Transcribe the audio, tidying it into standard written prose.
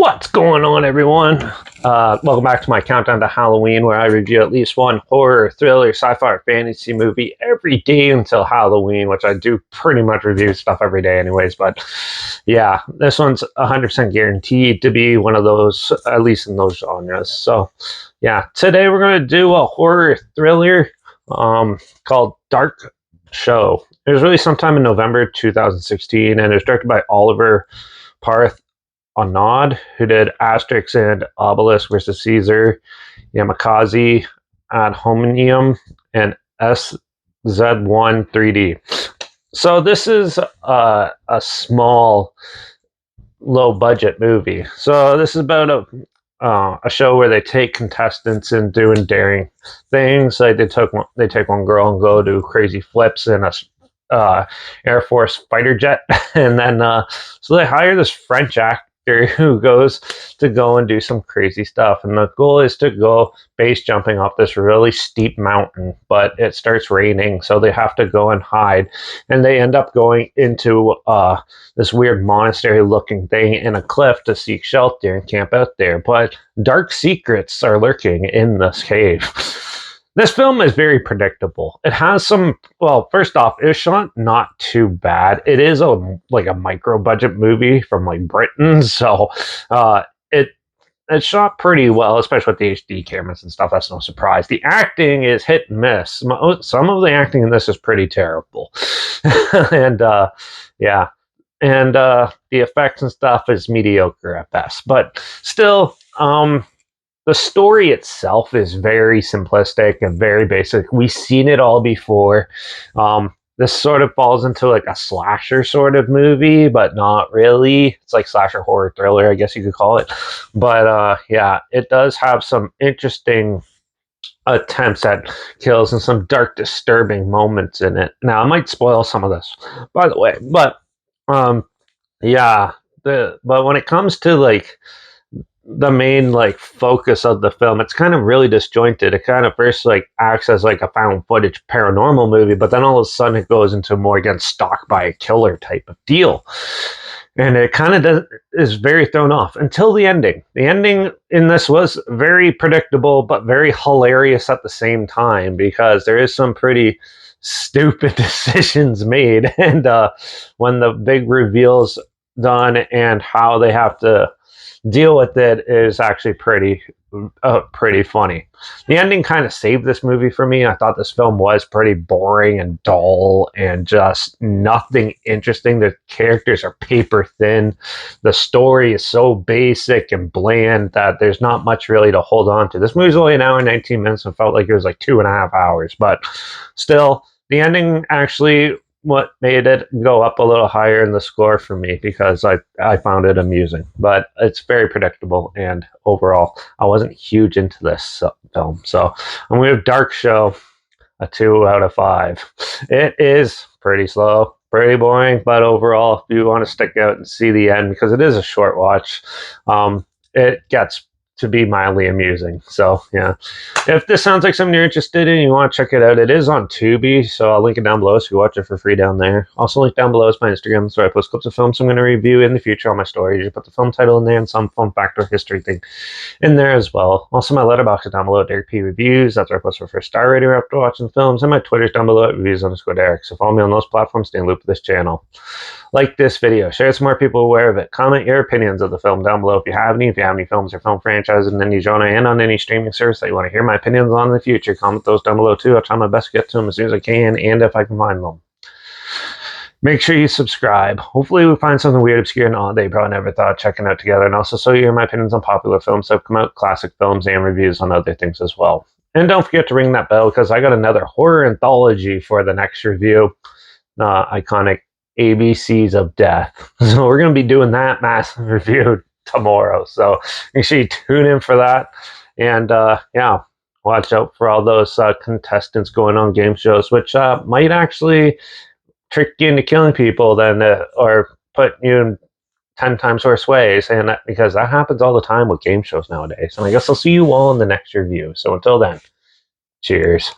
What's going on, everyone? Welcome back to my countdown to Halloween, where I review at least one horror, thriller, sci-fi, or fantasy movie every day until Halloween, which I do pretty much review stuff every day anyways. But yeah, this one's 100% guaranteed to be one of those, at least in those genres. So yeah, today we're going to do a horror thriller called Dark Show. It was released sometime in November 2016, and it was directed by Oliver Parth Nod, who did Asterix and Obelix versus Caesar, Yamakasi, Ad Hominem, and SZ1 3D. So this is a small, low-budget movie. So this is about a show where they take contestants and doing daring things. Like they take one girl and go do crazy flips in a Air Force fighter jet, and then so they hire this French actor who goes to go and do some crazy stuff, and the goal is to go base jumping off this really steep mountain, but it starts raining, so they have to go and hide, and they end up going into this weird monastery looking thing in a cliff to seek shelter and camp out there, but dark secrets are lurking in this cave. This film is very predictable. It has some, well, first off, it's shot not too bad. It is a micro budget movie from like Britain, so it's shot pretty well, especially with the HD cameras and stuff. That's no surprise. The acting is hit and miss. Some of the acting in this is pretty terrible, and yeah, and the effects and stuff is mediocre at best. But still, the story itself is very simplistic and very basic. We've seen it all before. This sort of falls into like a slasher sort of movie, but not really. It's like slasher horror thriller, I guess you could call it. But yeah, it does have some interesting attempts at kills and some dark, disturbing moments in it. Now, I might spoil some of this, by the way. But yeah, but when it comes to like the main like focus of the film, it's kind of really disjointed. It kind of first like acts as like a found footage paranormal movie, but then all of a sudden it goes into more again stalked by a killer type of deal, and it kind of is very thrown off until the ending. The ending in this was very predictable but very hilarious at the same time, because there is some pretty stupid decisions made, and when the big reveal's done and how they have to deal with it is actually pretty funny. The ending kind of saved this movie for me. I thought this film was pretty boring and dull and just nothing interesting. The characters are paper thin. The story is so basic and bland that there's not much really to hold on to. This movie's only an hour and 19 minutes and felt like it was like 2.5 hours, but still, the ending actually what made it go up a little higher in the score for me, because I found it amusing, but it's very predictable, and overall I wasn't huge into this film. So I'm going to give Dark Show a 2 out of 5. It is pretty slow, pretty boring, but overall, if you want to stick out and see the end, because it is a short watch, it gets to be mildly amusing. So yeah, if this sounds like something you're interested in, you want to check it out, it is on Tubi, so I'll link it down below so you watch it for free down there. Also, link down below is my Instagram, so I post clips of films I'm going to review in the future on my story. You put the film title in there and some fun fact or history thing in there as well. Also, my Letterbox is down below at Derek P Reviews. That's where I post my first star rating after watching films, and my Twitter's down below at reviews_Derek. So follow me on those platforms, stay in loop with this channel. Like this video, share it so more people aware of it. Comment your opinions of the film down below if you have any. If you have any films or film franchises in any genre and on any streaming service that you want to hear my opinions on in the future, comment those down below too. I'll try my best to get to them as soon as I can, and if I can find them. Make sure you subscribe. Hopefully we find something weird, obscure, and odd that you probably never thought of checking out together, and also so you hear my opinions on popular films that have come out, classic films, and reviews on other things as well. And don't forget to ring that bell, because I got another horror anthology for the next review. Iconic ABCs of Death. So we're going to be doing that massive review tomorrow. So make sure you tune in for that. And yeah, watch out for all those contestants going on game shows, which might actually trick you into killing people or put you in 10 times worse ways. And because that happens all the time with game shows nowadays. And I guess I'll see you all in the next review. So until then, cheers.